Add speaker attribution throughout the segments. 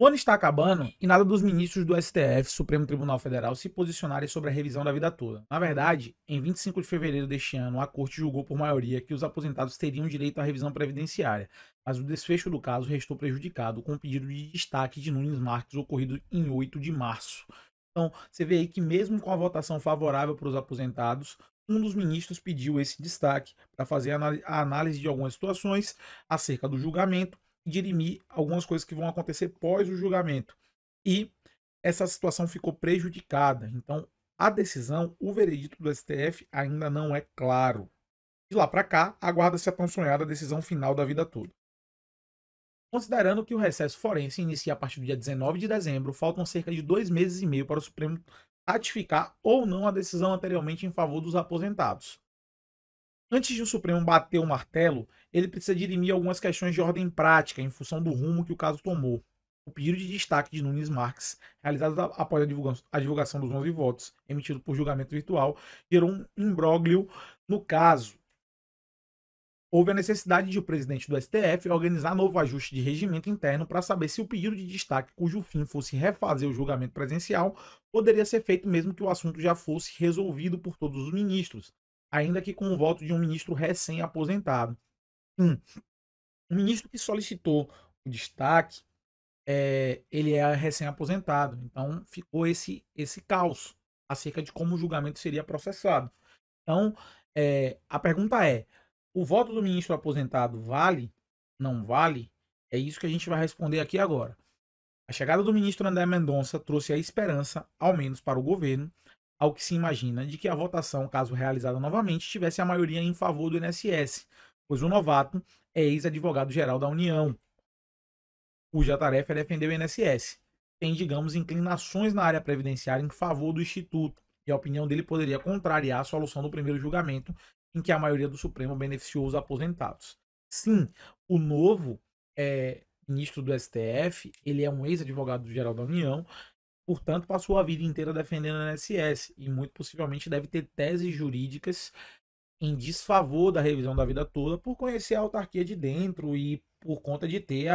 Speaker 1: O ano está acabando e nada dos ministros do STF, Supremo Tribunal Federal, se posicionarem sobre a revisão da vida toda. Na verdade, em 25 de fevereiro deste ano, a Corte julgou por maioria que os aposentados teriam direito à revisão previdenciária, mas o desfecho do caso restou prejudicado com o pedido de destaque de Nunes Marques ocorrido em 8 de março. Então, você vê aí que mesmo com a votação favorável para os aposentados, um dos ministros pediu esse destaque para fazer a análise de algumas situações acerca do julgamento e dirimir algumas coisas que vão acontecer pós o julgamento. E essa situação ficou prejudicada. Então, a decisão, o veredito do STF ainda não é claro. De lá para cá, aguarda-se a tão sonhada decisão final da vida toda. Considerando que o recesso forense inicia a partir do dia 19 de dezembro, faltam cerca de 2 meses e meio para o Supremo ratificar ou não a decisão anteriormente em favor dos aposentados. Antes de o Supremo bater o martelo, ele precisa dirimir algumas questões de ordem prática em função do rumo que o caso tomou. O pedido de destaque de Nunes Marques, realizado após a divulgação dos 11 votos, emitido por julgamento virtual, gerou um imbróglio no caso. Houve a necessidade de o presidente do STF organizar novo ajuste de regimento interno para saber se o pedido de destaque, cujo fim fosse refazer o julgamento presencial, poderia ser feito mesmo que o assunto já fosse resolvido por todos os ministros, ainda que com o voto de um ministro recém-aposentado. O ministro que solicitou o destaque, ele é recém-aposentado, então ficou esse caos acerca de como o julgamento seria processado. Então, a pergunta é: o voto do ministro aposentado vale? Não vale? É isso que a gente vai responder aqui agora. A chegada do ministro André Mendonça trouxe a esperança, ao menos para o governo, ao que se imagina, de que a votação, caso realizada novamente, tivesse a maioria em favor do INSS, pois o novato é ex-advogado-geral da União, cuja tarefa é defender o INSS. Tem, digamos, inclinações na área previdenciária em favor do Instituto, e a opinião dele poderia contrariar a solução do primeiro julgamento, em que a maioria do Supremo beneficiou os aposentados. Sim, o novo ministro do STF, ele é um ex-advogado-geral da União, portanto, passou a vida inteira defendendo o INSS e muito possivelmente deve ter teses jurídicas em desfavor da revisão da vida toda por conhecer a autarquia de dentro e por conta de ter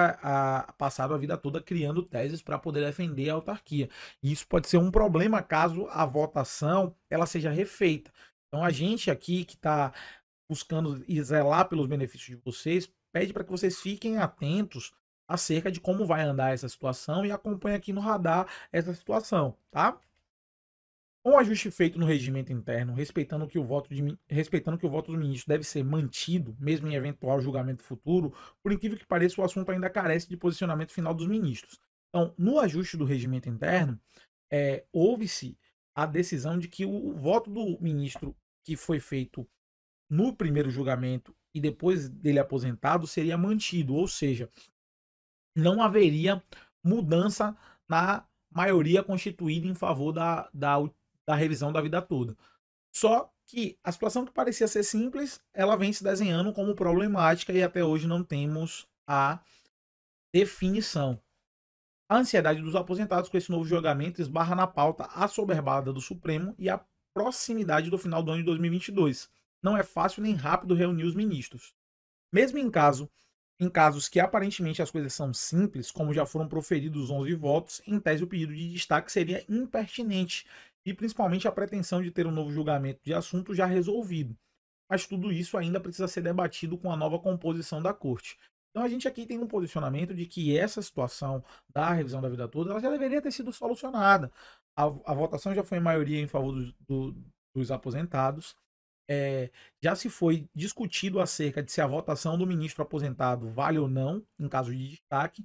Speaker 1: passado a vida toda criando teses para poder defender a autarquia. E isso pode ser um problema caso a votação ela seja refeita. Então a gente aqui que está buscando zelar pelos benefícios de vocês, pede para que vocês fiquem atentos acerca de como vai andar essa situação e acompanhe aqui no radar essa situação, tá? Com o ajuste feito no regimento interno, respeitando que o voto do ministro deve ser mantido, mesmo em eventual julgamento futuro, por incrível que pareça, o assunto ainda carece de posicionamento final dos ministros. Então, no ajuste do regimento interno, houve-se a decisão de que o voto do ministro que foi feito no primeiro julgamento e depois dele aposentado seria mantido, ou seja, não haveria mudança na maioria constituída em favor da revisão da vida toda. Só que a situação que parecia ser simples, ela vem se desenhando como problemática e até hoje não temos a definição. A ansiedade dos aposentados com esse novo julgamento esbarra na pauta assoberbada do Supremo e a proximidade do final do ano de 2022. Não é fácil nem rápido reunir os ministros. Mesmo em casos que aparentemente as coisas são simples, como já foram proferidos 11 votos, em tese o pedido de destaque seria impertinente, e principalmente a pretensão de ter um novo julgamento de assunto já resolvido. Mas tudo isso ainda precisa ser debatido com a nova composição da corte. Então a gente aqui tem um posicionamento de que essa situação da revisão da vida toda ela já deveria ter sido solucionada. A votação já foi em maioria em favor dos aposentados. Já se foi discutido acerca de se a votação do ministro aposentado vale ou não, em caso de destaque,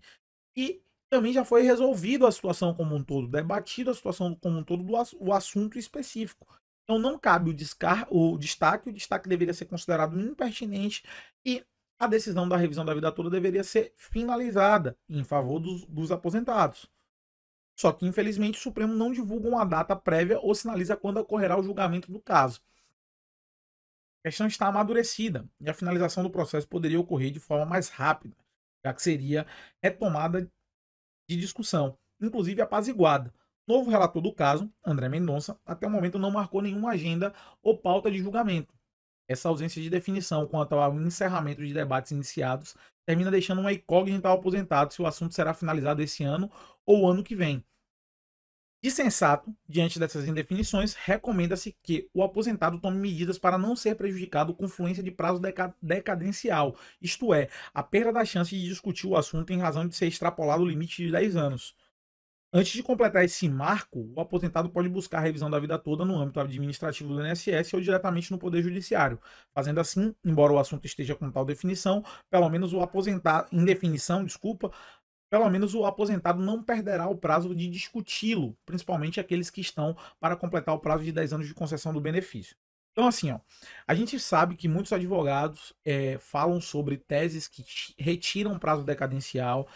Speaker 1: e também já foi resolvido a situação como um todo, debatido a situação como um todo o assunto específico. Então não cabe o destaque deveria ser considerado impertinente e a decisão da revisão da vida toda deveria ser finalizada em favor dos aposentados. Só que, infelizmente, o Supremo não divulga uma data prévia ou sinaliza quando ocorrerá o julgamento do caso. A questão está amadurecida e a finalização do processo poderia ocorrer de forma mais rápida, já que seria retomada de discussão, inclusive apaziguada. Novo relator do caso, André Mendonça, até o momento não marcou nenhuma agenda ou pauta de julgamento. Essa ausência de definição quanto ao encerramento de debates iniciados termina deixando uma incógnita ao aposentado se o assunto será finalizado esse ano ou ano que vem. De sensato, diante dessas indefinições, recomenda-se que o aposentado tome medidas para não ser prejudicado com fluência de prazo decadencial, isto é, a perda da chance de discutir o assunto em razão de ser extrapolado o limite de 10 anos. Antes de completar esse marco, o aposentado pode buscar a revisão da vida toda no âmbito administrativo do INSS ou diretamente no Poder Judiciário. Fazendo assim, embora o assunto esteja com tal definição, pelo menos o aposentado, indefinição, desculpa, pelo menos o aposentado não perderá o prazo de discuti-lo, principalmente aqueles que estão para completar o prazo de 10 anos de concessão do benefício. Então, assim, ó, a gente sabe que muitos advogados falam sobre teses que retiram prazo decadencial,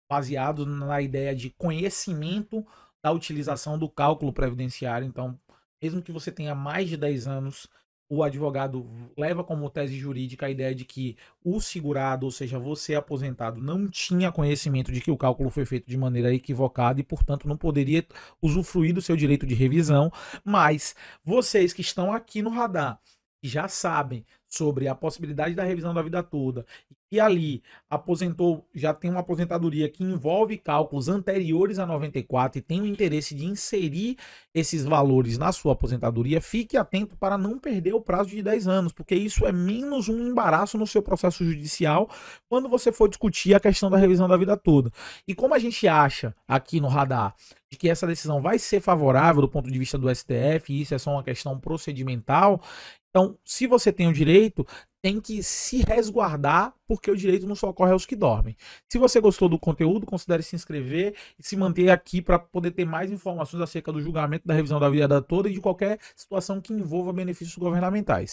Speaker 1: baseado na ideia de conhecimento da utilização do cálculo previdenciário. Então, mesmo que você tenha mais de 10 anos, o advogado leva como tese jurídica a ideia de que o segurado, ou seja, você aposentado, não tinha conhecimento de que o cálculo foi feito de maneira equivocada e, portanto, não poderia usufruir do seu direito de revisão. Mas vocês que estão aqui no radar, que já sabem sobre a possibilidade da revisão da vida toda, e ali aposentou, já tem uma aposentadoria que envolve cálculos anteriores a 94 e tem o interesse de inserir esses valores na sua aposentadoria, fique atento para não perder o prazo de 10 anos, porque isso é menos um embaraço no seu processo judicial quando você for discutir a questão da revisão da vida toda. E como a gente acha aqui no radar de que essa decisão vai ser favorável do ponto de vista do STF, e isso é só uma questão procedimental, então, se você tem o direito, tem que se resguardar, porque o direito não socorre aos que dormem. Se você gostou do conteúdo, considere se inscrever e se manter aqui para poder ter mais informações acerca do julgamento da revisão da vida toda e de qualquer situação que envolva benefícios governamentais.